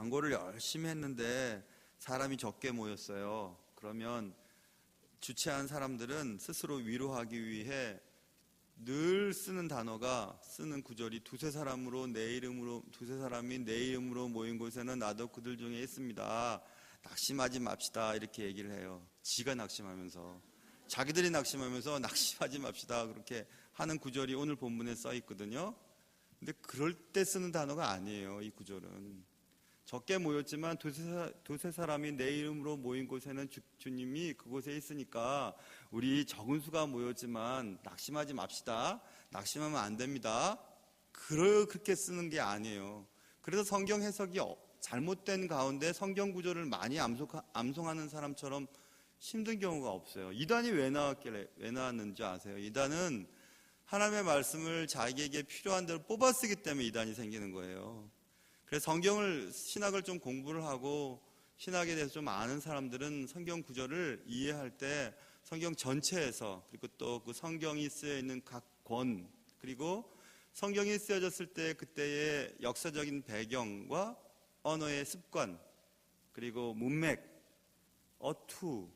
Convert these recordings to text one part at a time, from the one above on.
광고를 열심히 했는데 사람이 적게 모였어요. 그러면 주최한 사람들은 스스로 위로하기 위해 늘 쓰는 단어가, 쓰는 구절이 두세 사람이 내 이름으로 모인 곳에는 나도 그들 중에 있습니다. 낙심하지 맙시다. 이렇게 얘기를 해요. 지가 낙심하면서, 자기들이 낙심하면서 낙심하지 맙시다. 그렇게 하는 구절이 오늘 본문에 써 있거든요. 근데 그럴 때 쓰는 단어가 아니에요. 이 구절은 적게 모였지만 두세 사람이 내 이름으로 모인 곳에는 주님이 그곳에 있으니까 우리 적은 수가 모였지만 낙심하지 맙시다. 낙심하면 안 됩니다. 그렇게 쓰는 게 아니에요. 그래서 성경 해석이 잘못된 가운데 성경 구절을 많이 암송하는 사람처럼 힘든 경우가 없어요. 이단이 왜 나왔는지 아세요? 이단은 하나님의 말씀을 자기에게 필요한 대로 뽑아 쓰기 때문에 이단이 생기는 거예요. 그래서 신학을 좀 공부를 하고 신학에 대해서 좀 아는 사람들은 성경 구절을 이해할 때 성경 전체에서, 그리고 또 그 성경이 쓰여 있는 각 권, 그리고 성경이 쓰여졌을 때 그때의 역사적인 배경과 언어의 습관, 그리고 문맥, 어투,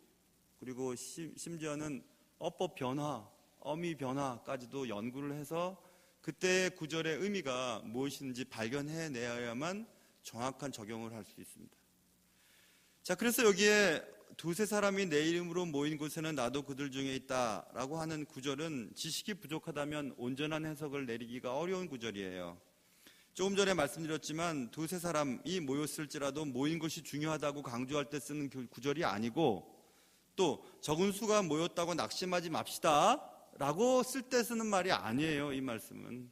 그리고 심지어는 어법 변화, 어미 변화까지도 연구를 해서 그때의 구절의 의미가 무엇인지 발견해내야만 정확한 적용을 할 수 있습니다. 자, 그래서 여기에 두세 사람이 내 이름으로 모인 곳에는 나도 그들 중에 있다라고 하는 구절은 지식이 부족하다면 온전한 해석을 내리기가 어려운 구절이에요. 조금 전에 말씀드렸지만 두세 사람이 모였을지라도 모인 것이 중요하다고 강조할 때 쓰는 구절이 아니고, 또 적은 수가 모였다고 낙심하지 맙시다 라고 쓸 때 쓰는 말이 아니에요. 이 말씀은.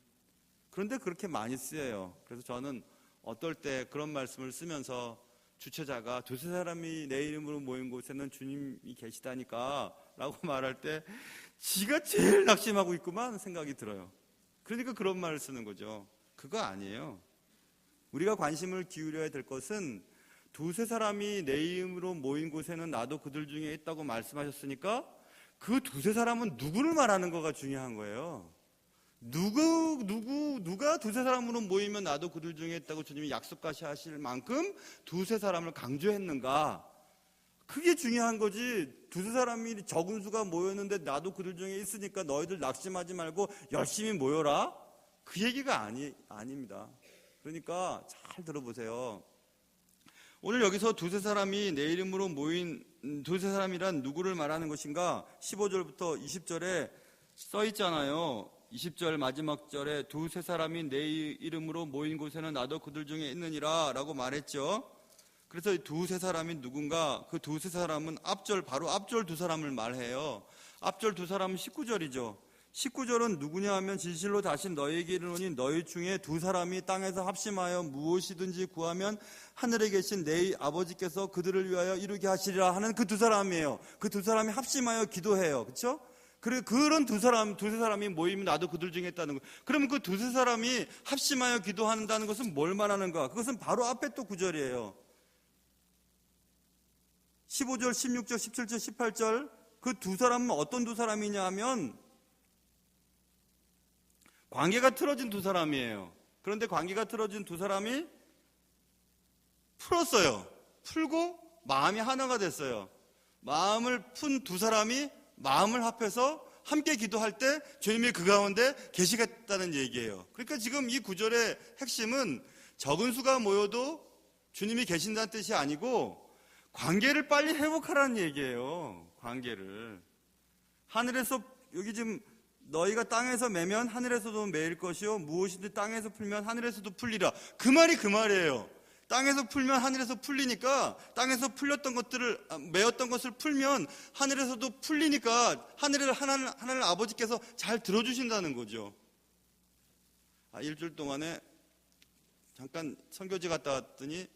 그런데 그렇게 많이 쓰여요. 그래서 저는 어떨 때 그런 말씀을 쓰면서 주체자가 두세 사람이 내 이름으로 모인 곳에는 주님이 계시다니까 라고 말할 때 지가 제일 낙심하고 있구만 생각이 들어요. 그러니까 그런 말을 쓰는 거죠. 그거 아니에요. 우리가 관심을 기울여야 될 것은 두세 사람이 내 이름으로 모인 곳에는 나도 그들 중에 있다고 말씀하셨으니까 그 두세 사람은 누구를 말하는 거가 중요한 거예요. 누가 두세 사람으로 모이면 나도 그들 중에 있다고 주님이 약속까지 하실 만큼 두세 사람을 강조했는가? 그게 중요한 거지. 두세 사람이 적은 수가 모였는데 나도 그들 중에 있으니까 너희들 낙심하지 말고 열심히 모여라? 그 얘기가 아닙니다. 그러니까 잘 들어보세요. 오늘 여기서 두세 사람이 내 이름으로 모인 두세 사람이란 누구를 말하는 것인가? 15절부터 20절에 써 있잖아요. 20절 마지막 절에 두세 사람이 내 이름으로 모인 곳에는 나도 그들 중에 있느니라 라고 말했죠. 그래서 두세 사람이 누군가? 그 두세 사람은 바로 앞절 두 사람을 말해요. 앞절 두 사람은 19절이죠. 19절은 누구냐 하면 진실로 다시 너희에게 이르노니 너희 중에 두 사람이 땅에서 합심하여 무엇이든지 구하면 하늘에 계신 내 아버지께서 그들을 위하여 이루게 하시리라 하는 그 두 사람이에요. 그 두 사람이 합심하여 기도해요. 그렇죠? 그런 두세 사람이 모이면 나도 그들 중에 있다는 거예요. 그러면 그 두세 사람이 합심하여 기도한다는 것은 뭘 말하는가? 그것은 바로 앞에 또 구절이에요. 15절, 16절, 17절, 18절 그 두 사람은 어떤 두 사람이냐 하면 관계가 틀어진 두 사람이에요. 그런데 관계가 틀어진 두 사람이 풀었어요. 풀고 마음이 하나가 됐어요. 마음을 푼 두 사람이 마음을 합해서 함께 기도할 때 주님이 그 가운데 계시겠다는 얘기예요. 그러니까 지금 이 구절의 핵심은 적은 수가 모여도 주님이 계신다는 뜻이 아니고 관계를 빨리 회복하라는 얘기예요. 관계를. 하늘에서 여기 지금 너희가 땅에서 매면 하늘에서도 매일 것이요 무엇이든 땅에서 풀면 하늘에서도 풀리라. 그 말이 그 말이에요. 땅에서 풀면 하늘에서 풀리니까 땅에서 풀렸던 것들을 매었던 것을 풀면 하늘에서도 풀리니까 하나님 아버지께서 잘 들어주신다는 거죠. 일주일 동안에 잠깐 선교지 갔다 왔더니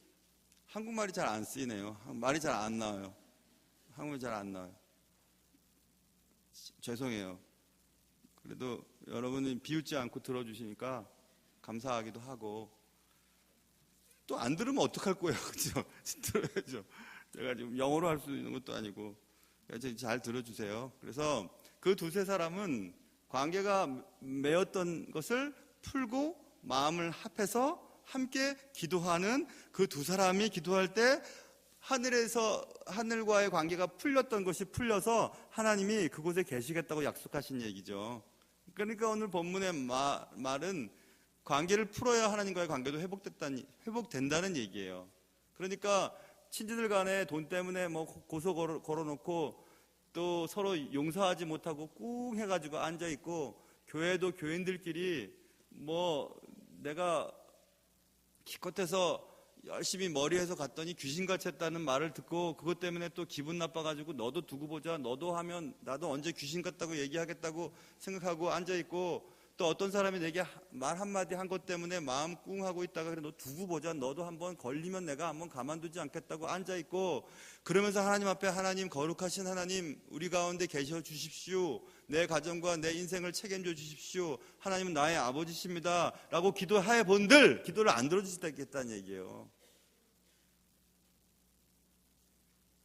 한국말이 잘 안 쓰이네요. 말이 잘 안 나와요. 한국말이 잘 안 나와요. 죄송해요. 그래도 여러분이 비웃지 않고 들어주시니까 감사하기도 하고, 또 안 들으면 어떡할 거예요. 그죠? 들어야죠. 제가 지금 영어로 할 수 있는 것도 아니고. 잘 들어주세요. 그래서 그 두세 사람은 관계가 맺었던 것을 풀고 마음을 합해서 함께 기도하는 그 두 사람이 기도할 때 하늘과의 관계가 풀렸던 것이 풀려서 하나님이 그곳에 계시겠다고 약속하신 얘기죠. 그러니까 오늘 본문의 말은 관계를 풀어야 하나님과의 관계도 회복된다는 얘기예요. 그러니까 친지들 간에 돈 때문에 뭐 고소 걸어놓고 또 서로 용서하지 못하고 꾹 해가지고 앉아있고, 교회도 교인들끼리 뭐 내가 기껏해서 열심히 머리해서 갔더니 귀신같이 했다는 말을 듣고 그것 때문에 또 기분 나빠가지고 너도 두고 보자, 너도 하면 나도 언제 귀신 같다고 얘기하겠다고 생각하고 앉아있고, 또 어떤 사람이 내게 말 한마디 한 것 때문에 마음 꿍 하고 있다가 그래 너 두고 보자, 너도 한번 걸리면 내가 한번 가만두지 않겠다고 앉아있고, 그러면서 하나님 앞에 하나님, 거룩하신 하나님 우리 가운데 계셔 주십시오, 내 가정과 내 인생을 책임져 주십시오, 하나님은 나의 아버지십니다 라고 기도해 본들 기도를 안 들어주시겠다는 얘기예요.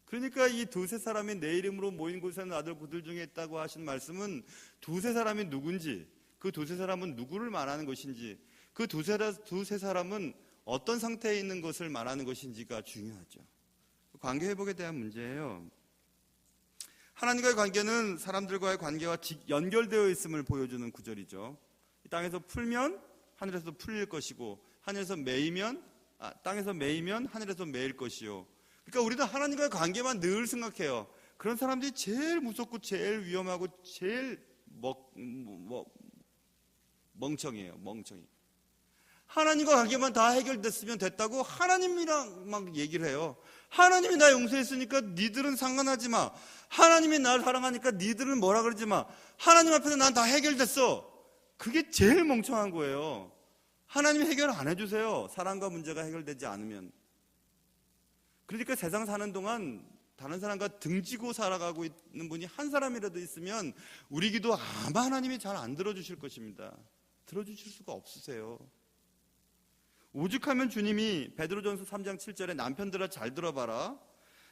그러니까 이 두세 사람이 내 이름으로 모인 곳에는 아들 그들 중에 있다고 하신 말씀은 두세 사람이 누군지, 그 두세 사람은 누구를 말하는 것인지, 그 두세 사람은 어떤 상태에 있는 것을 말하는 것인지가 중요하죠. 관계 회복에 대한 문제예요. 하나님과의 관계는 사람들과의 관계와 연결되어 있음을 보여주는 구절이죠. 이 땅에서 풀면 하늘에서 풀릴 것이고, 땅에서 매이면 하늘에서 매일 것이요. 그러니까 우리도 하나님과의 관계만 늘 생각해요. 그런 사람들이 제일 무섭고 제일 위험하고 제일 멍청이에요. 멍청이. 하나님과 관계만 다 해결됐으면 됐다고 하나님이랑 막 얘기를 해요. 하나님이 나 용서했으니까 니들은 상관하지 마. 하나님이 나를 사랑하니까 니들은 뭐라 그러지 마. 하나님 앞에서 난 다 해결됐어. 그게 제일 멍청한 거예요. 하나님이 해결 안 해주세요. 사랑과 문제가 해결되지 않으면. 그러니까 세상 사는 동안 다른 사람과 등지고 살아가고 있는 분이 한 사람이라도 있으면 우리 기도 아마 하나님이 잘 안 들어주실 것입니다. 들어주실 수가 없으세요. 오죽하면 주님이 베드로전서 3장 7절에 남편들아 잘 들어봐라.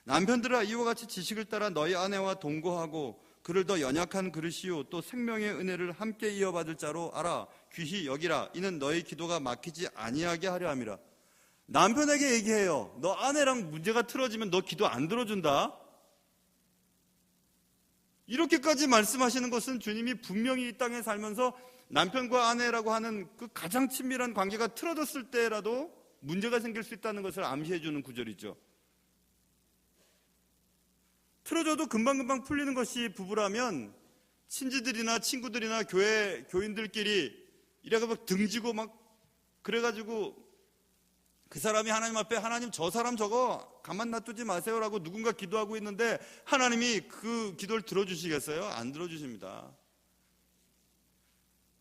남편들아 이와 같이 지식을 따라 너희 아내와 동거하고 그를 더 연약한 그릇이요 또 생명의 은혜를 함께 이어받을 자로 알아. 귀히 여기라. 이는 너희 기도가 막히지 아니하게 하려 함이라. 남편에게 얘기해요. 너 아내랑 문제가 틀어지면 너 기도 안 들어준다. 이렇게까지 말씀하시는 것은 주님이 분명히 이 땅에 살면서 남편과 아내라고 하는 그 가장 친밀한 관계가 틀어졌을 때라도 문제가 생길 수 있다는 것을 암시해 주는 구절이죠. 틀어져도 금방금방 풀리는 것이 부부라면 친지들이나 친구들이나 교인들끼리 이래가 막 등지고 막 그래가지고 그 사람이 하나님 앞에 하나님 저 사람 저거 가만 놔두지 마세요라고 누군가 기도하고 있는데 하나님이 그 기도를 들어주시겠어요? 안 들어주십니다.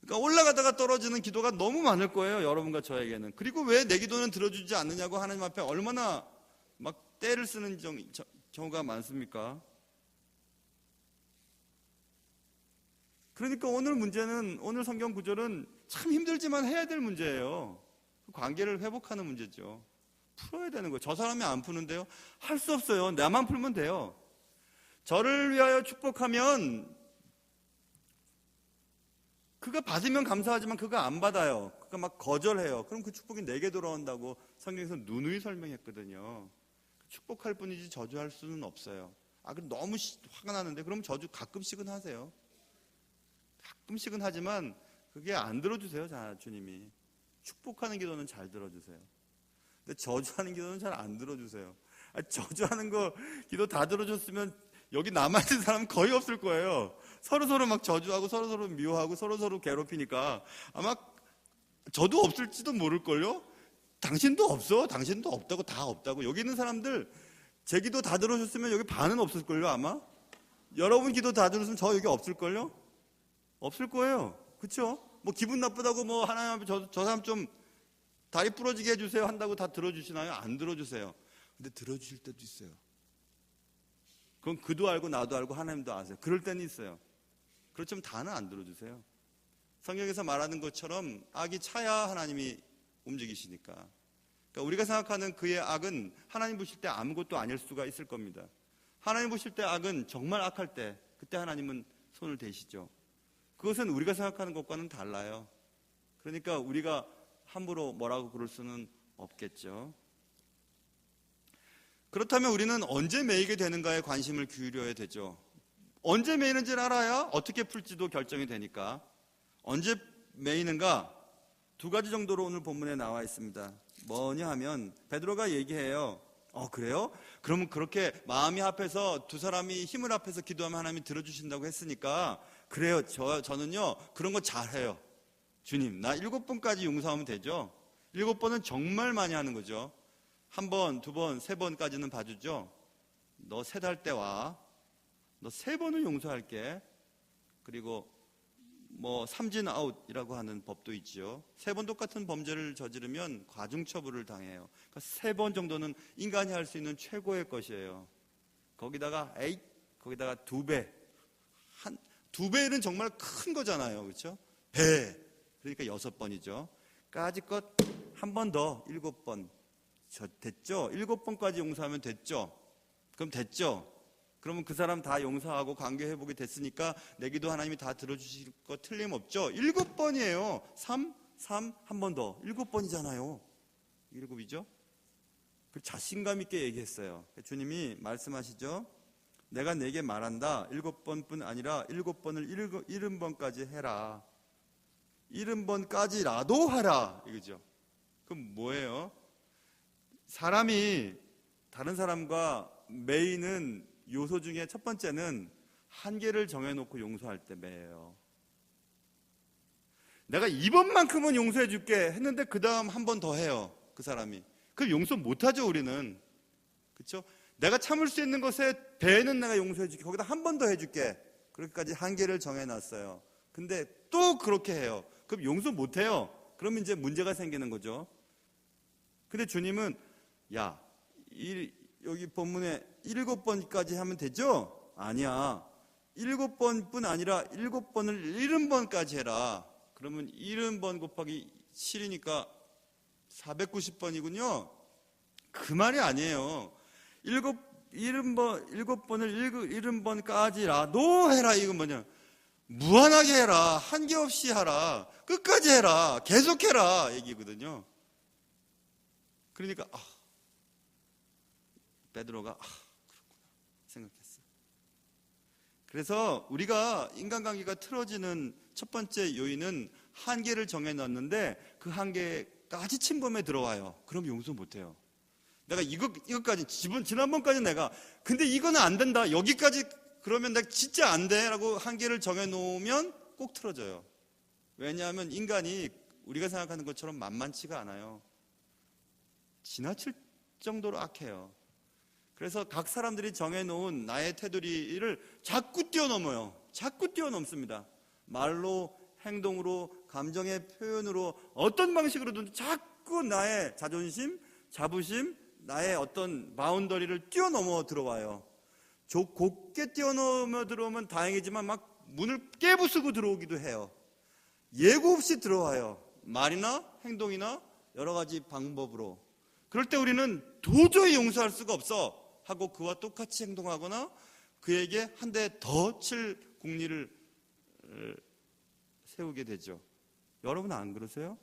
그러니까 올라가다가 떨어지는 기도가 너무 많을 거예요, 여러분과 저에게는. 그리고 왜 내 기도는 들어주지 않느냐고 하나님 앞에 얼마나 막 떼를 쓰는 경우가 많습니까? 그러니까 오늘 성경 구절은 참 힘들지만 해야 될 문제예요. 관계를 회복하는 문제죠. 풀어야 되는 거예요. 저 사람이 안 푸는데요? 할 수 없어요. 나만 풀면 돼요. 저를 위하여 축복하면 그가 받으면 감사하지만 그가 안 받아요. 그가 막 거절해요. 그럼 그 축복이 내게 돌아온다고 성경에서 누누이 설명했거든요. 축복할 뿐이지 저주할 수는 없어요. 그럼 너무 화가 나는데 그럼 저주 가끔씩은 하세요. 가끔씩은 하지만 그게 안 들어주세요. 주님이. 축복하는 기도는 잘 들어주세요. 근데 저주하는 기도는 잘 안 들어주세요. 저주하는 거 기도 다 들어줬으면 여기 남아있는 사람은 거의 없을 거예요. 서로서로 막 저주하고 서로서로 미워하고 서로서로 괴롭히니까 아마 저도 없을지도 모를걸요. 당신도 없어. 당신도 없다고 다 없다고. 여기 있는 사람들 제 기도 다 들어줬으면 여기 반은 없을걸요 아마. 여러분 기도 다 들었으면 저 여기 없을걸요. 없을 거예요. 그렇죠? 뭐 기분 나쁘다고 뭐 하나님 앞에 저 사람 좀 다리 부러지게 해주세요 한다고 다 들어주시나요? 안 들어주세요. 근데 들어주실 때도 있어요. 그건 그도 알고 나도 알고 하나님도 아세요. 그럴 때는 있어요. 그렇지만 다는 안 들어주세요. 성경에서 말하는 것처럼 악이 차야 하나님이 움직이시니까. 그러니까 우리가 생각하는 그의 악은 하나님 보실 때 아무것도 아닐 수가 있을 겁니다. 하나님 보실 때 악은 정말 악할 때 그때 하나님은 손을 대시죠. 그것은 우리가 생각하는 것과는 달라요. 그러니까 우리가 함부로 뭐라고 그럴 수는 없겠죠. 그렇다면 우리는 언제 매이게 되는가에 관심을 기울여야 되죠. 언제 매이는지를 알아야 어떻게 풀지도 결정이 되니까. 언제 매이는가? 두 가지 정도로 오늘 본문에 나와 있습니다. 뭐냐 하면 베드로가 얘기해요. 그래요? 그러면 그렇게 마음이 합해서 두 사람이 힘을 합해서 기도하면 하나님이 들어주신다고 했으니까 그래요. 저는요 그런 거 잘해요. 주님, 나 7번까지 용서하면 되죠? 7번은 정말 많이 하는 거죠. 1번, 2번, 3번까지는 봐주죠. 너 3달 때 와. 너 3번은 용서할게. 그리고 뭐 삼진 아웃이라고 하는 법도 있죠. 3번 똑같은 범죄를 저지르면 가중처벌을 당해요. 그러니까 3번 정도는 인간이 할 수 있는 최고의 것이에요. 거기다가 거기다가 2배. 2배는 정말 큰 거잖아요. 그렇죠? 배. 그러니까 6번이죠. 까짓것 한 번 더 7번. 됐죠? 7번까지 용서하면 됐죠? 그럼 됐죠? 그러면 그 사람 다 용서하고 관계 회복이 됐으니까 내 기도 하나님이 다 들어주실 거 틀림없죠? 7번이에요. 3, 한 번 더. 7번이잖아요. 7이죠? 그 자신감 있게 얘기했어요. 주님이 말씀하시죠? 내가 내게 말한다. 7번뿐 아니라 7번을 70번까지 해라. 70번까지라도 하라. 이거죠. 그럼 뭐예요? 사람이 다른 사람과 매이는 요소 중에 첫 번째는 한계를 정해놓고 용서할 때 매예요. 내가 이번만큼은 용서해 줄게 했는데 그 다음 한 번 더 해요. 그 사람이. 그럼 용서 못하죠 우리는. 그렇죠? 내가 참을 수 있는 것에 배는 내가 용서해 줄게. 거기다 한 번 더 해줄게. 그렇게까지 한계를 정해놨어요. 근데 또 그렇게 해요. 그럼 용서 못해요. 그러면 이제 문제가 생기는 거죠. 근데 주님은 여기 본문에 7번까지 하면 되죠? 아니야. 7번뿐 아니라 7번을 70번까지 해라. 그러면 70번 곱하기 7이니까 490번이군요. 그 말이 아니에요. 7번을 70번까지라도 해라. 이건 뭐냐? 무한하게 해라. 한계 없이 하라. 끝까지 해라. 계속해라. 얘기거든요. 그러니까 베드로가 그렇구나 생각했어요. 그래서 우리가 인간관계가 틀어지는 첫 번째 요인은 한계를 정해놨는데 그 한계까지 침범에 들어와요. 그럼 용서 못해요. 내가 이것까지 지난번까지 내가 근데 이거는 안 된다. 여기까지 그러면 내가 진짜 안 돼 라고 한계를 정해놓으면 꼭 틀어져요. 왜냐하면 인간이 우리가 생각하는 것처럼 만만치가 않아요. 지나칠 정도로 악해요. 그래서 각 사람들이 정해놓은 나의 테두리를 자꾸 뛰어넘어요. 자꾸 뛰어넘습니다. 말로, 행동으로, 감정의 표현으로 어떤 방식으로든 자꾸 나의 자존심, 자부심, 나의 어떤 바운더리를 뛰어넘어 들어와요. 곱게 뛰어넘어 들어오면 다행이지만 막 문을 깨부수고 들어오기도 해요. 예고 없이 들어와요. 말이나 행동이나 여러 가지 방법으로. 그럴 때 우리는 도저히 용서할 수가 없어 하고 그와 똑같이 행동하거나 그에게 한 대 더 칠 공리를 세우게 되죠. 여러분 안 그러세요?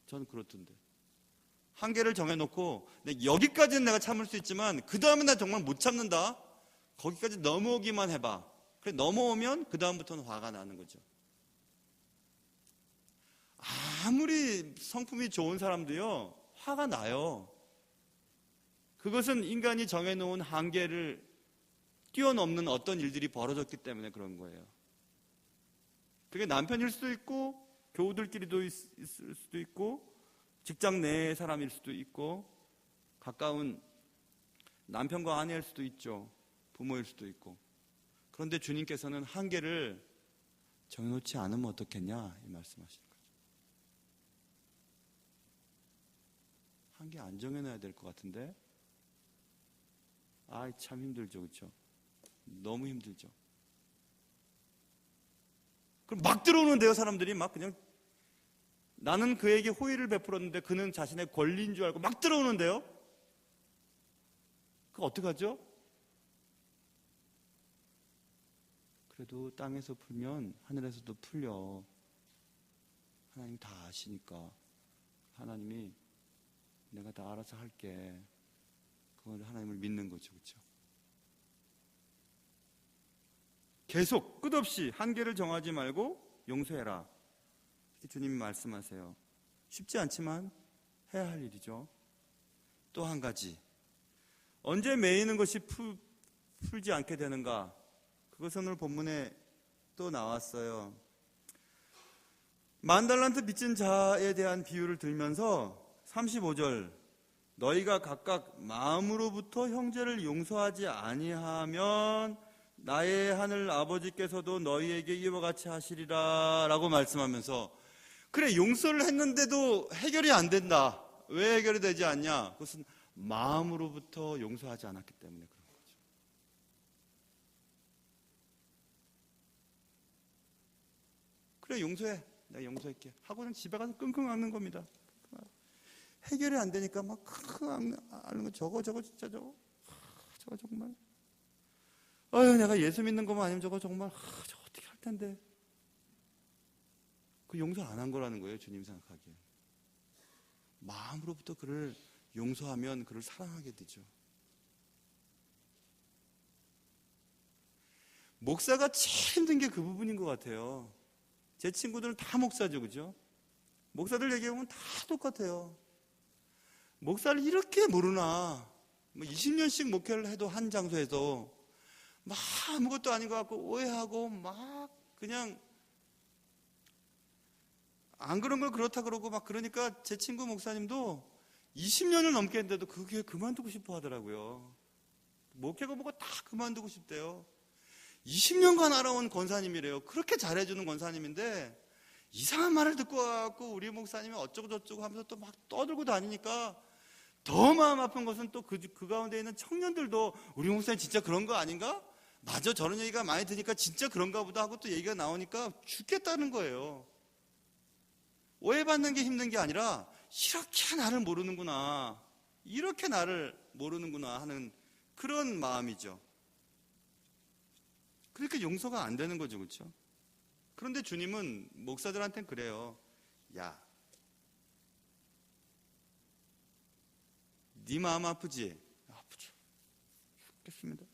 저는 그렇던데. 한계를 정해놓고 여기까지는 내가 참을 수 있지만 그 다음에 나 정말 못 참는다. 거기까지 넘어오기만 해봐. 그래 넘어오면 그 다음부터는 화가 나는 거죠. 아무리 성품이 좋은 사람도요 화가 나요. 그것은 인간이 정해놓은 한계를 뛰어넘는 어떤 일들이 벌어졌기 때문에 그런 거예요. 그게 남편일 수도 있고 교우들끼리도 있을 수도 있고 직장 내의 사람일 수도 있고 가까운 남편과 아내일 수도 있죠. 부모일 수도 있고. 그런데 주님께서는 한계를 정해놓지 않으면 어떻겠냐 이 말씀하시는 거죠. 한계 안 정해놔야 될 것 같은데 참 힘들죠. 그렇죠? 너무 힘들죠. 그럼 막 들어오는데요. 사람들이 막 그냥 나는 그에게 호의를 베풀었는데 그는 자신의 권리인 줄 알고 막 들어오는데요. 그거 어떡하죠? 그래도 땅에서 풀면 하늘에서도 풀려. 하나님 다 아시니까 하나님이 내가 다 알아서 할게. 그걸 하나님을 믿는 거죠. 그렇죠? 계속 끝없이 한계를 정하지 말고 용서해라. 이렇게 주님이 말씀하세요. 쉽지 않지만 해야 할 일이죠. 또 한 가지, 언제 매이는 것이 풀지 않게 되는가? 그것은 오늘 본문에 또 나왔어요. 10,000달란트 빚진 자에 대한 비유를 들면서 35절, 너희가 각각 마음으로부터 형제를 용서하지 아니하면 나의 하늘 아버지께서도 너희에게 이와 같이 하시리라 라고 말씀하면서, 그래, 용서를 했는데도 해결이 안 된다. 왜 해결이 되지 않냐? 그것은 마음으로부터 용서하지 않았기 때문에 그런 거죠. 그래, 용서해. 내가 용서할게 하고는 집에 가서 끙끙 앓는 겁니다. 해결이 안 되니까 막 끙끙 앓는 거. 저거 진짜 저거 정말, 아유, 내가 예수 믿는 것만 아니면 저거 정말 저거 어떻게 할 텐데. 그 용서 안 한 거라는 거예요. 주님 생각하기에. 마음으로부터 그를 용서하면 그를 사랑하게 되죠. 목사가 제일 힘든 게 그 부분인 것 같아요. 제 친구들은 다 목사죠, 그죠? 목사들 얘기해보면 다 똑같아요. 목사를 이렇게 모르나. 20년씩 목회를 해도 한 장소에서 막 아무것도 아닌 것 같고 오해하고 막 그냥 안 그런 걸 그렇다 그러고 막, 그러니까 제 친구 목사님도 20년을 넘게 했는데도 그게 그만두고 싶어 하더라고요. 목회가 뭐가 다 그만두고 싶대요. 20년간 알아온 권사님이래요. 그렇게 잘해주는 권사님인데 이상한 말을 듣고 와갖고 우리 목사님이 어쩌고 저쩌고 하면서 또 막 떠들고 다니니까 더 마음 아픈 것은 또 그 가운데 있는 청년들도 우리 목사님 진짜 그런 거 아닌가? 맞아, 저런 얘기가 많이 드니까 진짜 그런가 보다 하고 또 얘기가 나오니까 죽겠다는 거예요. 오해받는 게 힘든 게 아니라 이렇게 나를 모르는구나, 이렇게 나를 모르는구나 하는 그런 마음이죠. 그러니까 용서가 안 되는 거죠, 그렇죠? 그런데 주님은 목사들한테는 그래요. 야, 네 마음 아프지? 아프죠. 죽겠습니다.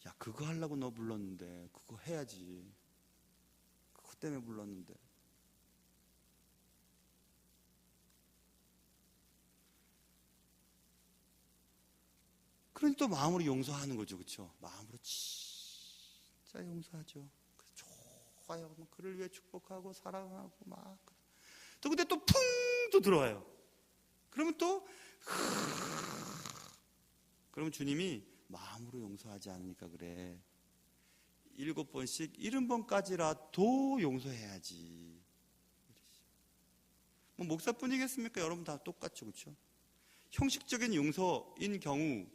야, 그거 하려고 너 불렀는데 그거 해야지. 그것 때문에 불렀는데. 그러니 또 마음으로 용서하는 거죠, 그렇죠? 마음으로 진짜 용서하죠. 좋아요. 그를 위해 축복하고 사랑하고 막. 또 근데 또 풍 또 들어와요. 그러면 또 그러면 주님이 마음으로 용서하지 않으니까 그래. 7번씩 70번까지라도 용서해야지. 뭐 목사뿐이겠습니까? 여러분 다 똑같죠, 그렇죠? 형식적인 용서인 경우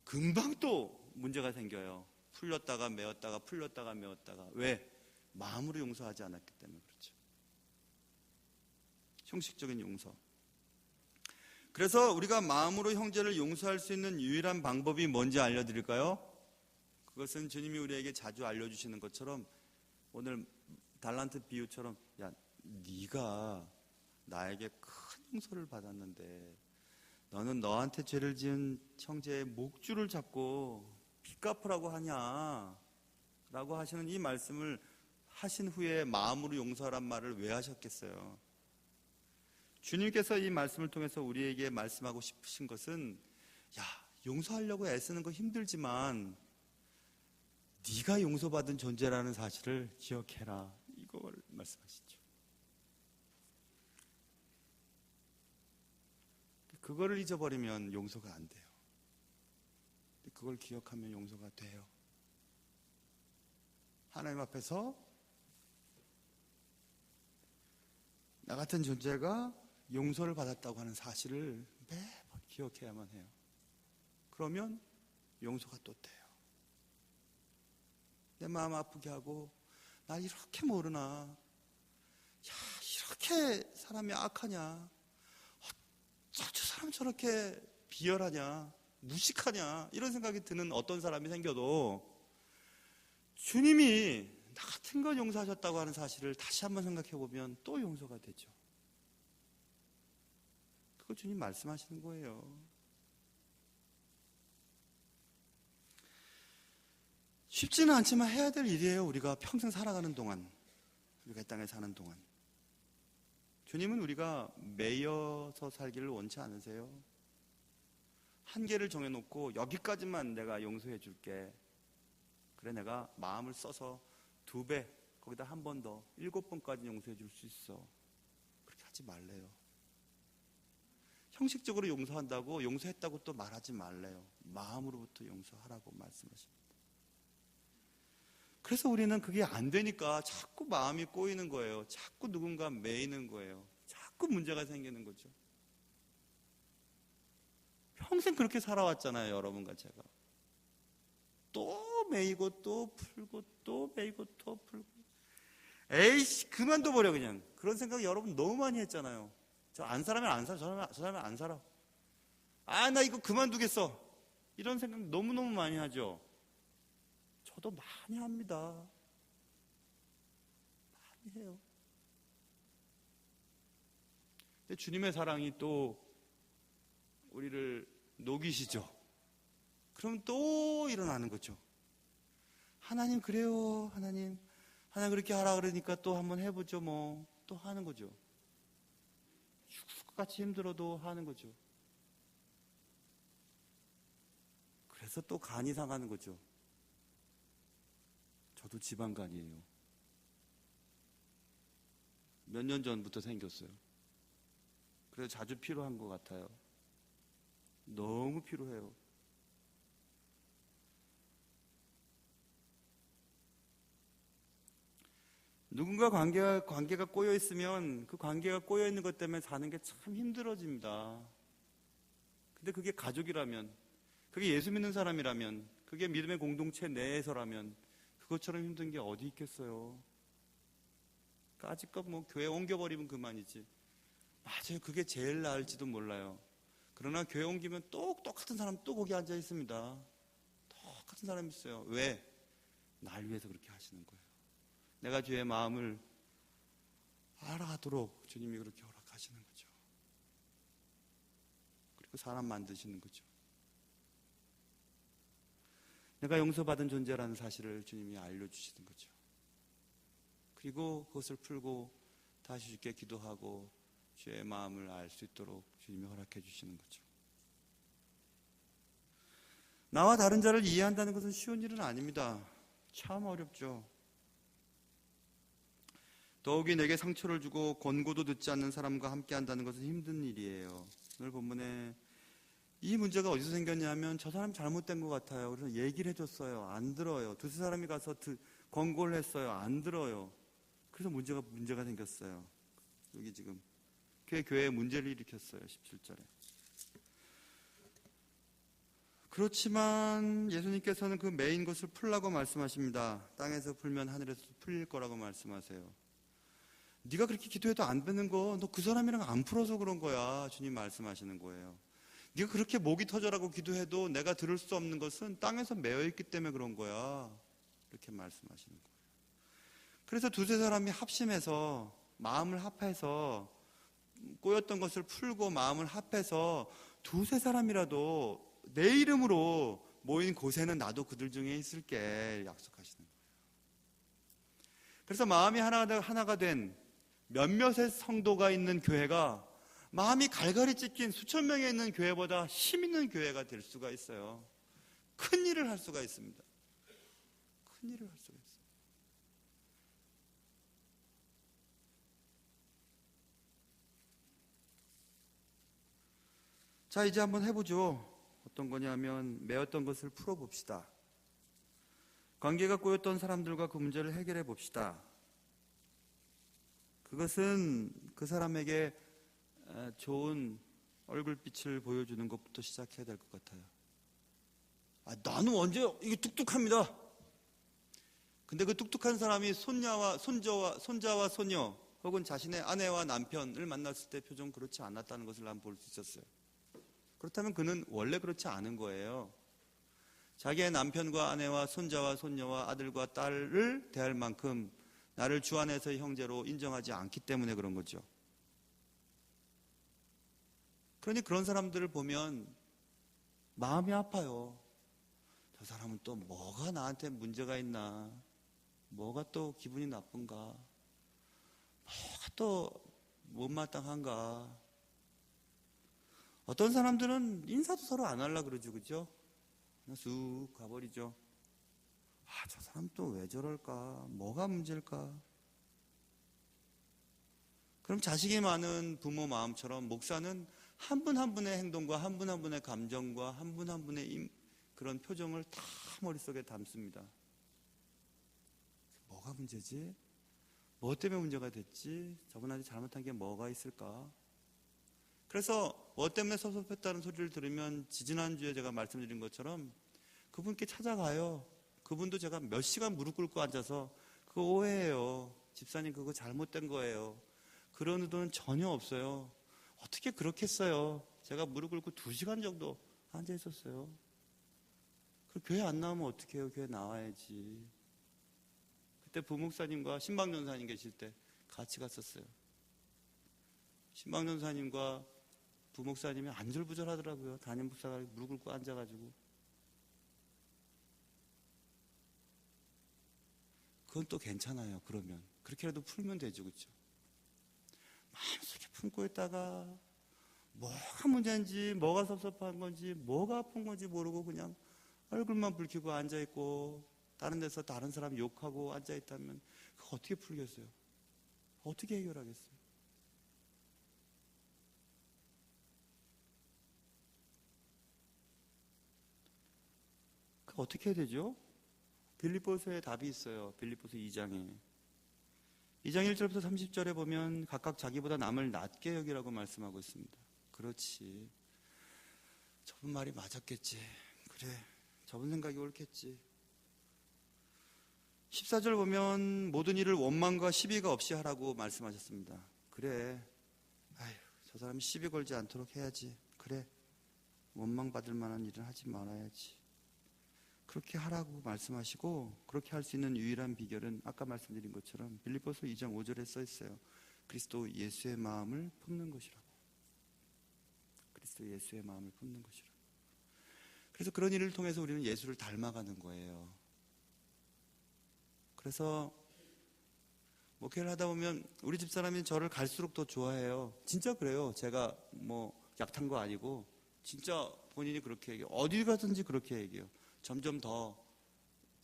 금방 또 문제가 생겨요. 풀렸다가 메었다가 풀렸다가 메었다가. 왜? 마음으로 용서하지 않았기 때문에 그렇죠. 형식적인 용서. 그래서 우리가 마음으로 형제를 용서할 수 있는 유일한 방법이 뭔지 알려드릴까요? 그것은 주님이 우리에게 자주 알려주시는 것처럼 오늘 달란트 비유처럼, 야, 네가 나에게 큰 용서를 받았는데 너는 너한테 죄를 지은 형제의 목줄을 잡고 빚 갚으라고 하냐 라고 하시는 이 말씀을 하신 후에 마음으로 용서하란 말을 왜 하셨겠어요? 주님께서 이 말씀을 통해서 우리에게 말씀하고 싶으신 것은, 야, 용서하려고 애쓰는 거 힘들지만 네가 용서받은 존재라는 사실을 기억해라, 이걸 말씀하시죠. 그거를 잊어버리면 용서가 안 돼요. 그걸 기억하면 용서가 돼요. 하나님 앞에서 나 같은 존재가 용서를 받았다고 하는 사실을 매번 기억해야만 해요. 그러면 용서가 또 돼요. 내 마음 아프게 하고, 나 이렇게 모르나, 야, 이렇게 사람이 악하냐, 저 사람 저렇게 비열하냐, 무식하냐, 이런 생각이 드는 어떤 사람이 생겨도 주님이 나 같은 걸 용서하셨다고 하는 사실을 다시 한번 생각해 보면 또 용서가 되죠. 그거 주님 말씀하시는 거예요. 쉽지는 않지만 해야 될 일이에요. 우리가 평생 살아가는 동안, 우리가 이 땅에 사는 동안. 주님은 우리가 매여서 살기를 원치 않으세요. 한계를 정해놓고 여기까지만 내가 용서해 줄게. 그래, 내가 마음을 써서 2배, 거기다 한 번 더 7번까지 용서해 줄 수 있어. 그렇게 하지 말래요. 형식적으로 용서한다고 용서했다고 또 말하지 말래요. 마음으로부터 용서하라고 말씀하십니다. 그래서 우리는 그게 안 되니까 자꾸 마음이 꼬이는 거예요. 자꾸 누군가 매이는 거예요. 자꾸 문제가 생기는 거죠. 평생 그렇게 살아왔잖아요, 여러분과 제가. 또 매이고 또 풀고 또 매이고 또 풀고. 에이씨, 그만둬버려 그냥. 그런 생각 여러분 너무 많이 했잖아요. 저 안 살면 안 살아. 저 사람은 안 살아. 아, 나 이거 그만두겠어. 이런 생각 너무너무 많이 하죠. 저도 많이 합니다. 많이 해요. 근데 주님의 사랑이 또 우리를 녹이시죠. 그럼 또 일어나는 거죠. 하나님 그래요. 하나님 그렇게 하라 그러니까 또 한번 해보죠. 뭐 또 하는 거죠. 죽을 것 같이 힘들어도 하는 거죠. 그래서 또 간이 상하는 거죠. 저도 지방간이에요. 몇 년 전부터 생겼어요. 그래서 자주 필요한 것 같아요. 너무 필요해요. 누군가 관계가 꼬여 있으면 그 관계가 꼬여 있는 것 때문에 사는 게 참 힘들어집니다. 근데 그게 가족이라면, 그게 예수 믿는 사람이라면, 그게 믿음의 공동체 내에서라면 그것처럼 힘든 게 어디 있겠어요. 까짓것 뭐 교회 옮겨버리면 그만이지. 맞아요. 그게 제일 나을지도 몰라요. 그러나 교회 옮기면 또 똑같은 사람 또 거기 앉아 있습니다. 똑같은 사람이 있어요. 왜? 날 위해서 그렇게 하시는 거예요. 내가 주의 마음을 알아가도록 주님이 그렇게 허락하시는 거죠. 그리고 사람 만드시는 거죠. 내가 용서받은 존재라는 사실을 주님이 알려주시는 거죠. 그리고 그것을 풀고 다시 주께 기도하고 주의 마음을 알 수 있도록 주님이 허락해 주시는 거죠. 나와 다른 자를 이해한다는 것은 쉬운 일은 아닙니다. 참 어렵죠. 더욱이 내게 상처를 주고 권고도 듣지 않는 사람과 함께 한다는 것은 힘든 일이에요. 오늘 본문에 이 문제가 어디서 생겼냐면 저 사람 잘못된 것 같아요. 그래서 얘기를 해줬어요. 안 들어요. 두세 사람이 가서 권고를 했어요. 안 들어요. 그래서 문제가 생겼어요. 여기 지금 교회에 문제를 일으켰어요. 17절에. 그렇지만 예수님께서는 그 매인 것을 풀라고 말씀하십니다. 땅에서 풀면 하늘에서 풀릴 거라고 말씀하세요. 네가 그렇게 기도해도 안 되는 거 너 그 사람이랑 안 풀어서 그런 거야. 주님 말씀하시는 거예요. 네가 그렇게 목이 터져라고 기도해도 내가 들을 수 없는 것은 땅에서 매여있기 때문에 그런 거야. 이렇게 말씀하시는 거예요. 그래서 두세 사람이 합심해서 마음을 합해서 꼬였던 것을 풀고 마음을 합해서 두세 사람이라도 내 이름으로 모인 곳에는 나도 그들 중에 있을게 약속하시는 거예요. 그래서 마음이 하나가 된 몇몇의 성도가 있는 교회가 마음이 갈갈이 찢긴 수천 명이 있는 교회보다 힘 있는 교회가 될 수가 있어요. 큰 일을 할 수가 있습니다. 큰 일을 할 수가 있어요. 자, 이제 한번 해보죠. 어떤 거냐면 매었던 것을 풀어봅시다. 관계가 꼬였던 사람들과 그 문제를 해결해 봅시다. 그것은 그 사람에게 좋은 얼굴빛을 보여주는 것부터 시작해야 될 것 같아요. 나는 언제 이게 뚝뚝합니다. 근데 그 뚝뚝한 사람이 손자와 소녀 혹은 자신의 아내와 남편을 만났을 때 표정 그렇지 않았다는 것을 난 볼 수 있었어요. 그렇다면 그는 원래 그렇지 않은 거예요. 자기의 남편과 아내와 손자와 손녀와 아들과 딸을 대할 만큼 나를 주 안에서의 형제로 인정하지 않기 때문에 그런 거죠. 그러니 그런 사람들을 보면 마음이 아파요. 저 사람은 또 뭐가 나한테 문제가 있나? 뭐가 또 기분이 나쁜가? 뭐가 또 못마땅한가? 어떤 사람들은 인사도 서로 안 하려고 그러죠, 그죠? 그냥 쑥 가버리죠. 아, 저 사람 또 왜 저럴까? 뭐가 문제일까? 그럼 자식이 많은 부모 마음처럼 목사는 한 분 한 분의 행동과 한 분 한 분의 감정과 한 분 한 분의 그런 표정을 다 머릿속에 담습니다. 뭐가 문제지? 뭐 때문에 문제가 됐지? 저분한테 잘못한 게 뭐가 있을까? 그래서 뭐 때문에 섭섭했다는 소리를 들으면 지지난주에 제가 말씀드린 것처럼 그분께 찾아가요. 그분도 제가 몇 시간 무릎 꿇고 앉아서 그거 오해예요. 집사님 그거 잘못된 거예요. 그런 의도는 전혀 없어요. 어떻게 그렇게 했어요? 제가 무릎 꿇고 2시간 정도 앉아 있었어요. 그 교회 안 나오면 어떻게 해요? 교회 나와야지. 그때 부목사님과 신방전사님 계실 때 같이 갔었어요. 신방전사님과 부목사님이 안절부절하더라고요. 담임 목사가 무릎 꿇고 앉아가지고. 그건 또 괜찮아요. 그러면 그렇게라도 풀면 되죠, 그렇죠? 마음속에 품고 있다가 뭐가 문제인지, 뭐가 섭섭한 건지, 뭐가 아픈 건지 모르고 그냥 얼굴만 붉히고 앉아 있고 다른 데서 다른 사람 욕하고 앉아 있다면 그거 어떻게 풀겠어요? 어떻게 해결하겠어요? 그 어떻게 해야 되죠? 빌립보서에 답이 있어요. 빌립보서 2장에. 2장 1절부터 30절에 보면 각각 자기보다 남을 낮게 여기라고 말씀하고 있습니다. 그렇지. 저분 말이 맞았겠지. 그래. 저분 생각이 옳겠지. 14절 보면 모든 일을 원망과 시비가 없이 하라고 말씀하셨습니다. 그래. 아휴, 저 사람이 시비 걸지 않도록 해야지. 그래. 원망받을 만한 일은 하지 말아야지. 그렇게 하라고 말씀하시고 그렇게 할 수 있는 유일한 비결은 아까 말씀드린 것처럼 빌립보서 2장 5절에 써 있어요. 그리스도 예수의 마음을 품는 것이라고. 그리스도 예수의 마음을 품는 것이라고. 그래서 그런 일을 통해서 우리는 예수를 닮아가는 거예요. 그래서 목회를 하다 보면 우리 집사람이 저를 갈수록 더 좋아해요. 진짜 그래요. 제가 뭐 약탄 거 아니고 진짜 본인이 그렇게 얘기해요. 어디 가든지 그렇게 얘기해요. 점점 더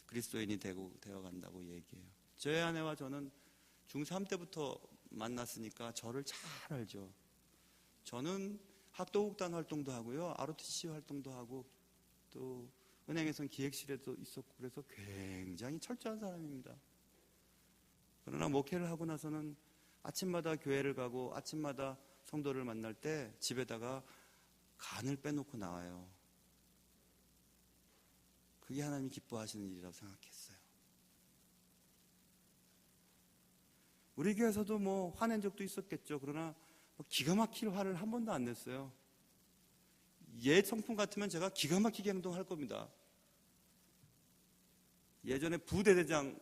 그리스도인이 되어간다고 얘기해요. 저희 아내와 저는 중3 때부터 만났으니까 저를 잘 알죠. 저는 학도국단 활동도 하고요. ROTC 활동도 하고 또 은행에서는 기획실에도 있었고 그래서 굉장히 철저한 사람입니다. 그러나 목회를 하고 나서는 아침마다 교회를 가고 아침마다 성도를 만날 때 집에다가 간을 빼놓고 나와요. 그게 하나님이 기뻐하시는 일이라고 생각했어요. 우리 교회에서도 뭐 화낸 적도 있었겠죠. 그러나 기가 막힐 화를 한 번도 안 냈어요. 옛 성품 같으면 제가 기가 막히게 행동할 겁니다. 예전에 부대대장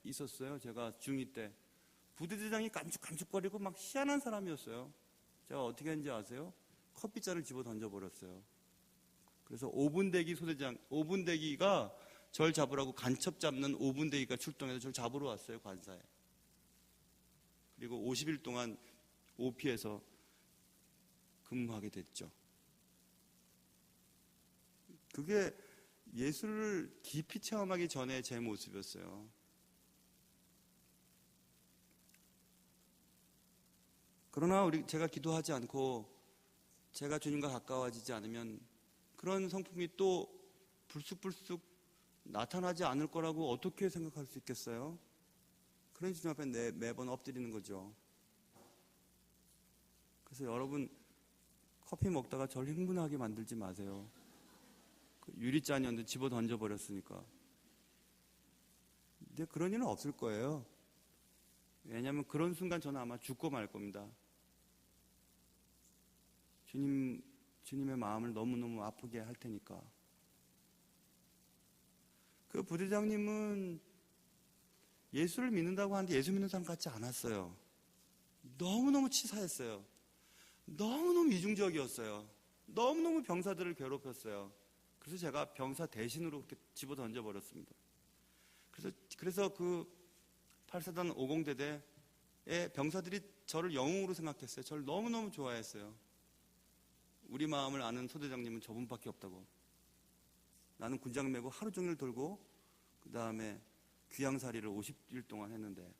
있었어요. 제가 중2 때. 부대대장이 깐죽깐죽거리고 막 희한한 사람이었어요. 제가 어떻게 했는지 아세요? 커피잔을 집어 던져버렸어요. 그래서 5분대기 소대장, 5분대기가 절 잡으라고 간첩 잡는 5분대기가 출동해서 절 잡으러 왔어요, 관사에. 그리고 50일 동안 OP에서 근무하게 됐죠. 그게 예수를 깊이 체험하기 전에 제 모습이었어요. 그러나 제가 기도하지 않고 제가 주님과 가까워지지 않으면 그런 성품이 또 불쑥불쑥 나타나지 않을 거라고 어떻게 생각할 수 있겠어요? 그런 주님 앞에 매번 엎드리는 거죠. 그래서 여러분 커피 먹다가 저를 흥분하게 만들지 마세요. 그 유리잔이었는데 집어 던져버렸으니까. 근데 그런 일은 없을 거예요. 왜냐하면 그런 순간 저는 아마 죽고 말 겁니다. 주님의 마음을 너무너무 아프게 할 테니까. 그 부대장님은 예수를 믿는다고 하는데 예수 믿는 사람 같지 않았어요. 너무너무 치사했어요. 너무너무 이중적이었어요. 너무너무 병사들을 괴롭혔어요. 그래서 제가 병사 대신으로 그렇게 집어 던져버렸습니다. 그래서 그 8사단 50대대의 병사들이 저를 영웅으로 생각했어요. 저를 너무너무 좋아했어요. 우리 마음을 아는 소대장님은 저분밖에 없다고. 나는 군장 메고 하루 종일 돌고 그 다음에 귀양살이를 50일 동안 했는데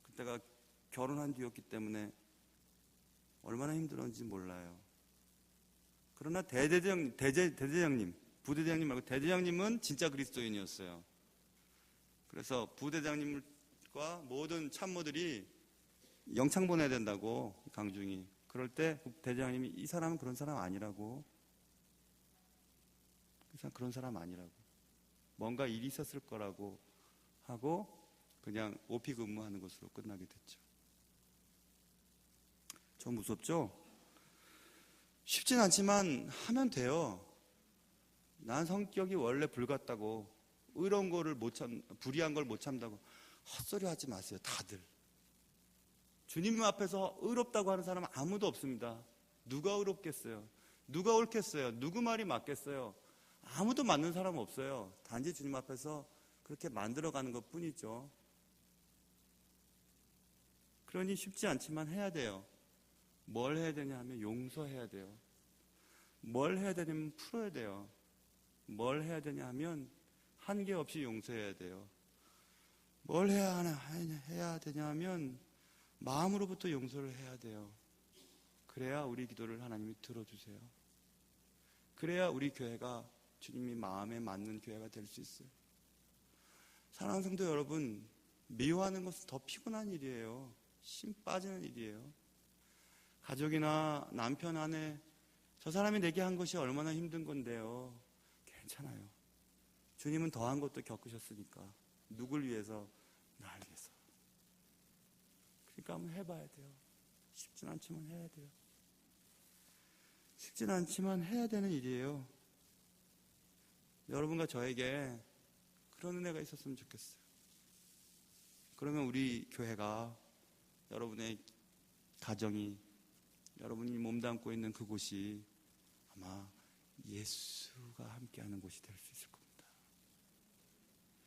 그때가 결혼한 뒤였기 때문에 얼마나 힘들었는지 몰라요. 그러나 대대장님, 부대장님 말고 대대장님은 진짜 그리스도인이었어요. 그래서 부대장님과 모든 참모들이 영창 보내야 된다고, 강중이. 그럴 때 대대장님이 이 사람은 그런 사람 아니라고. 그런 사람 아니라고. 뭔가 일이 있었을 거라고 하고 그냥 오피 근무하는 것으로 끝나게 됐죠. 좀 무섭죠? 쉽진 않지만 하면 돼요. 난 성격이 원래 불같다고, 의로운 거를 불의한 걸 못 참다고 헛소리 하지 마세요. 다들 주님 앞에서 의롭다고 하는 사람은 아무도 없습니다. 누가 의롭겠어요? 누가 옳겠어요? 누구 말이 맞겠어요? 아무도 맞는 사람 없어요. 단지 주님 앞에서 그렇게 만들어가는 것 뿐이죠. 그러니 쉽지 않지만 해야 돼요. 뭘 해야 되냐 하면 용서해야 돼요. 뭘 해야 되냐면 풀어야 돼요. 뭘 해야 되냐 하면 한계 없이 용서해야 돼요. 뭘 해야 되냐 하면 마음으로부터 용서를 해야 돼요. 그래야 우리 기도를 하나님이 들어주세요. 그래야 우리 교회가 주님이 마음에 맞는 교회가 될 수 있어요. 사랑하는 성도 여러분, 미워하는 것은 더 피곤한 일이에요. 심 빠지는 일이에요. 가족이나 남편, 아내, 저 사람이 내게 한 것이 얼마나 힘든 건데요. 괜찮아요. 주님은 더한 것도 겪으셨으니까. 누굴 위해서? 날 위해서. 그러니까 한번 해봐야 돼요. 쉽진 않지만 해야 돼요. 쉽진 않지만 해야 되는 일이에요. 여러분과 저에게 그런 은혜가 있었으면 좋겠어요. 그러면 우리 교회가, 여러분의 가정이, 여러분이 몸담고 있는 그곳이 아마 예수가 함께하는 곳이 될 수 있을 거예요.